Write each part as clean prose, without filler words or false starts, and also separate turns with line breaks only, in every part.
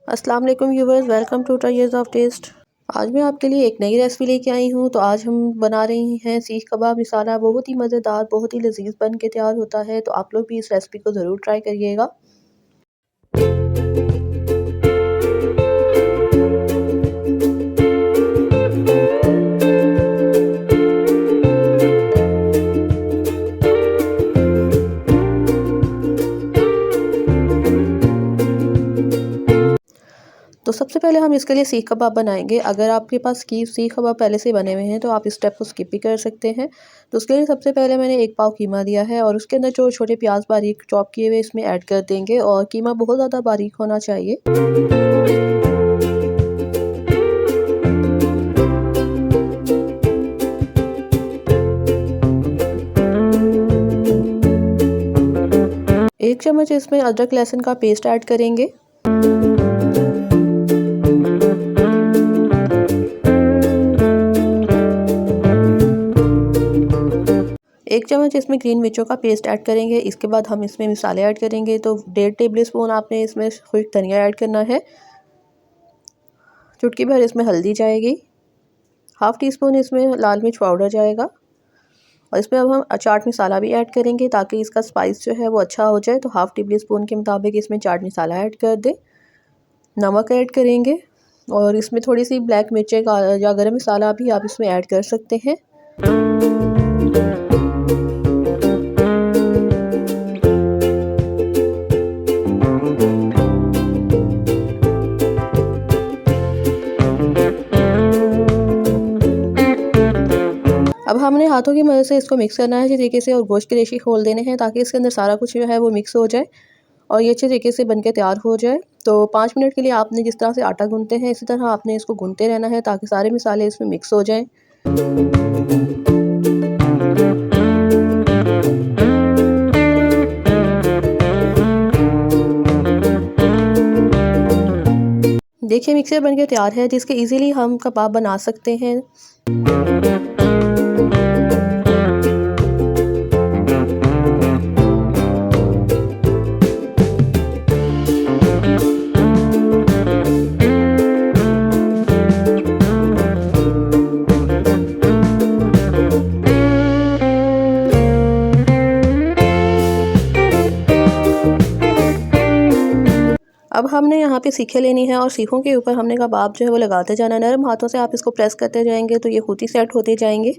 अस्सलाम वालेकुम viewers, welcome to tryers of taste. आज मैं आपके लिए एक नई रेसिपी लेके आई हूँ। तो आज हम बना रही हैं सीख कबाब मसाला। बहुत ही मज़ेदार, बहुत ही लजीज बन के तैयार होता है। तो आप लोग भी इस रेसिपी को ज़रूर ट्राई करिएगा। तो सबसे पहले हम इसके लिए सीख कबाब बनाएंगे। अगर आपके पास सीख कबाब पहले से बने हुए हैं तो आप इस स्टेप को स्किप भी कर सकते हैं। तो उसके लिए सबसे पहले मैंने 1 पाव कीमा दिया है और उसके अंदर जो छोटे प्याज बारीक चॉप किए हुए इसमें ऐड कर देंगे। और कीमा बहुत ज़्यादा बारीक होना चाहिए। एक चम्मच इसमें अदरक लहसुन का पेस्ट ऐड करेंगे। एक चम्मच इसमें ग्रीन मिर्चों का पेस्ट ऐड करेंगे। इसके बाद हम इसमें मसाले ऐड करेंगे। तो 1.5 टेबल स्पून आपने इसमें खुश्क धनिया ऐड करना है। चुटकी भर इसमें हल्दी जाएगी। हाफ़ टी स्पून इसमें लाल मिर्च पाउडर जाएगा। और इसमें अब हम चाट मसाला भी ऐड करेंगे ताकि इसका स्पाइस जो है वो अच्छा हो जाए। तो हाफ़ टेबल स्पून के मुताबिक इसमें चाट मसाला ऐड कर दें। नमक ऐड करेंगे और इसमें थोड़ी सी ब्लैक मिर्चें या गरम मसाला भी आप इसमें ऐड कर सकते हैं। अब हमने हाथों की मदद से इसको मिक्स करना है अच्छी तरीके से और गोश्त के रेशे खोल देने हैं ताकि इसके अंदर सारा कुछ जो है वो मिक्स हो जाए और ये अच्छे तरीके से बन के तैयार हो जाए। तो 5 मिनट के लिए आपने जिस तरह से आटा गूंथते हैं इसी तरह आपने इसको गूंथते रहना है ताकि सारे मसाले इसमें मिक्स हो जाएं। देखिए मिक्सर बन के तैयार है जिसके इजीली हम कबाब बना सकते हैं। अब हमने यहाँ पे सीखें लेनी है और सीखों के ऊपर हमने कबाब जो है वो लगाते जाना है। नरम हाथों से आप इसको प्रेस करते जाएंगे तो ये खुद ही सेट होते जाएंगे।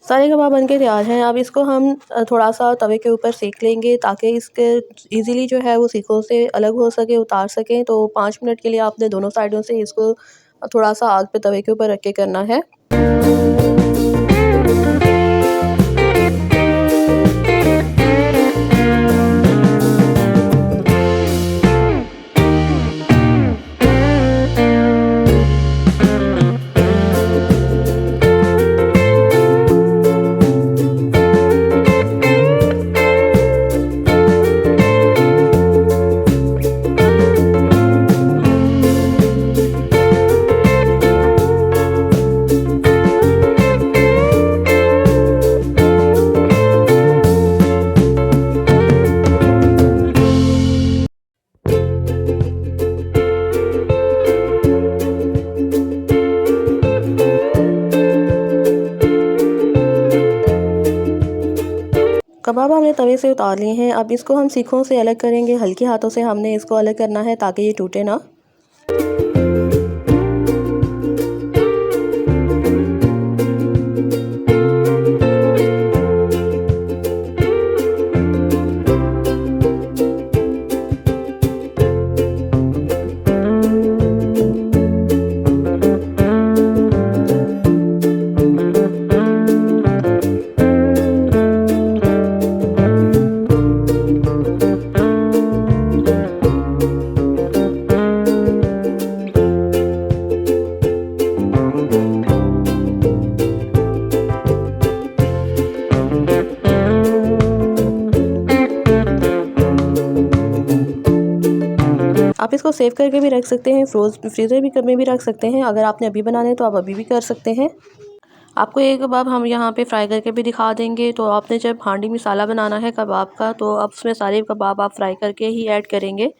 सारे कबाब बन के तैयार हैं। अब इसको हम थोड़ा सा तवे के ऊपर सेक लेंगे ताकि इसके इजीली जो है वो सीखों से अलग हो सके, उतार सकें। तो 5 मिनट के लिए आपने दोनों साइडों से इसको थोड़ा सा आग पे तवे के ऊपर रख के करना है। कबाब हमने तवे से उतार लिए हैं। अब इसको हम सीखों से अलग करेंगे। हल्के हाथों से हमने इसको अलग करना है ताकि ये टूटे ना। आप इसको सेव करके भी रख सकते हैं, फ्रीज़र भी में भी रख सकते हैं। अगर आपने अभी बनाने हैं तो आप अभी भी कर सकते हैं। आपको एक कबाब हम यहाँ पे फ्राई करके भी दिखा देंगे। तो आपने जब हांडी मसाला बनाना है कबाब का, तो आप उसमें सारे कबाब आप फ्राई करके ही ऐड करेंगे।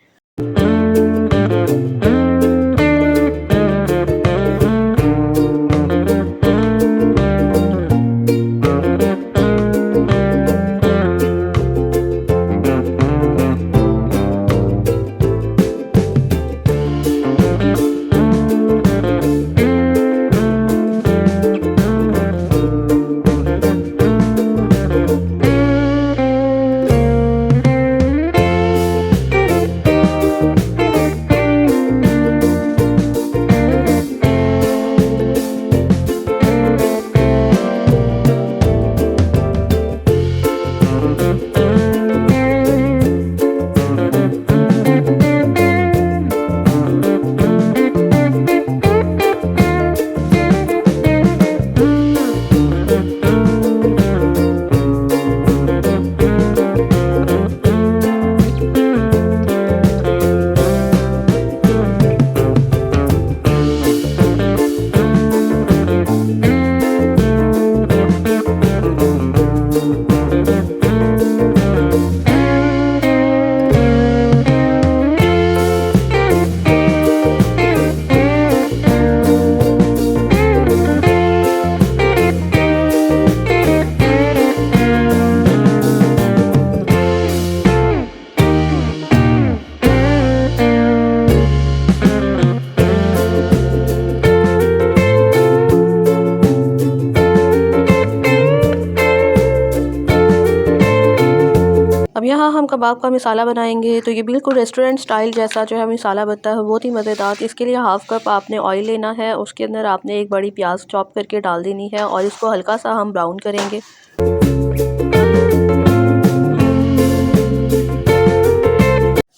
अब यहाँ हम कबाब का मसाला बनाएंगे। तो ये बिल्कुल रेस्टोरेंट स्टाइल जैसा जो है मसाला बनता है, बहुत ही मज़ेदार। इसके लिए हाफ़ कप आपने ऑयल लेना है, उसके अंदर आपने एक बड़ी प्याज चॉप करके डाल देनी है और इसको हल्का सा हम ब्राउन करेंगे।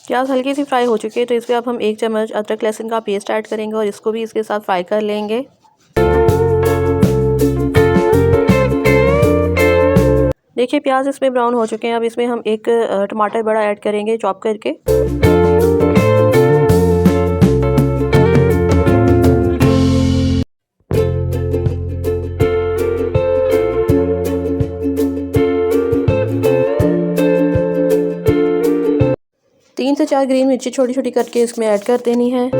प्याज हल्की सी फ्राई हो चुकी है, तो इसमें अब हम 1 चम्मच अदरक लहसुन का पेस्ट ऐड करेंगे और इसको भी इसके साथ फ्राई कर लेंगे। देखिए प्याज इसमें ब्राउन हो चुके हैं। अब इसमें हम एक टमाटर बड़ा ऐड करेंगे चॉप करके। तीन से 4 ग्रीन मिर्ची छोटी छोटी करके इसमें ऐड कर देनी है।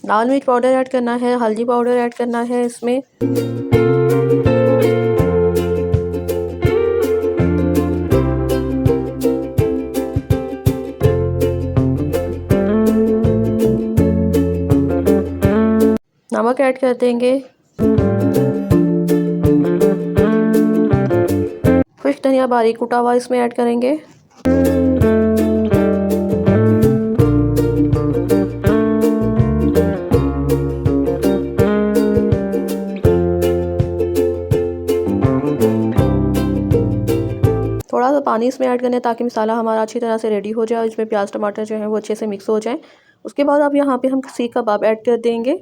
लाल मिर्च पाउडर ऐड करना है, हल्दी पाउडर ऐड करना है इसमें। नमक ऐड कर देंगे। खुश्क धनिया बारीक कुटा हुआ इसमें ऐड करेंगे। थोड़ा सा पानी इसमें ऐड करना है ताकि मसाला हमारा अच्छी तरह से रेडी हो जाए, इसमें प्याज टमाटर जो है वो अच्छे से मिक्स हो जाए। उसके बाद अब यहाँ पे हम सीख कबाब ऐड कर देंगे।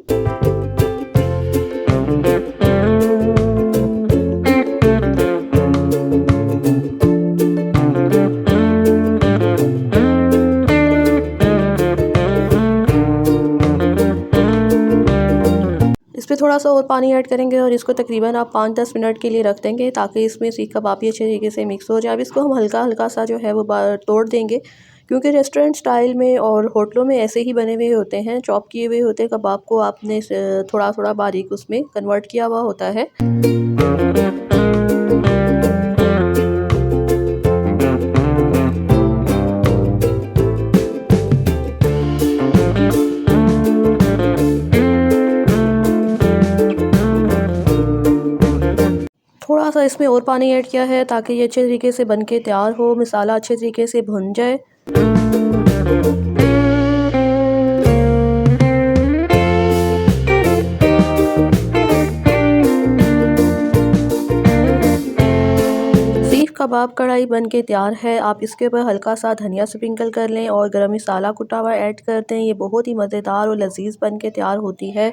इस पर थोड़ा सा और पानी ऐड करेंगे और इसको तकरीबन आप 5-10 मिनट के लिए रख देंगे ताकि इसमें सीख कबाब भी अच्छे तरीके से मिक्स हो जाए। अब इसको हम हल्का हल्का सा जो है वो तोड़ देंगे, क्योंकि रेस्टोरेंट स्टाइल में और होटलों में ऐसे ही बने हुए होते हैं, चॉप किए हुए होते हैं कबाब को आपने थोड़ा थोड़ा बारीक उसमें कन्वर्ट किया हुआ होता है। थोड़ा सा इसमें और पानी ऐड किया है ताकि ये अच्छे तरीके से बन के तैयार हो, मसाला अच्छे तरीके से भुन जाए। सीख कबाब कढ़ाई बन के तैयार है। आप इसके ऊपर हल्का सा धनिया स्प्रिंकल कर लें और गरम मसाला कुटा हुआ ऐड कर दें। ये बहुत ही मज़ेदार और लजीज बन के तैयार होती है।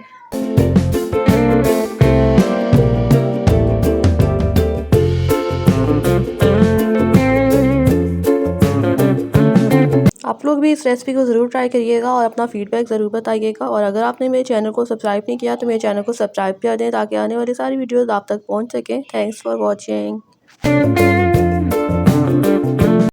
आप लोग भी इस रेसिपी को ज़रूर ट्राई करिएगा और अपना फीडबैक ज़रूर बताइएगा। और अगर आपने मेरे चैनल को सब्सक्राइब नहीं किया तो मेरे चैनल को सब्सक्राइब कर दें ताकि आने वाली सारी वीडियोस आप तक पहुंच सकें। Thanks for watching.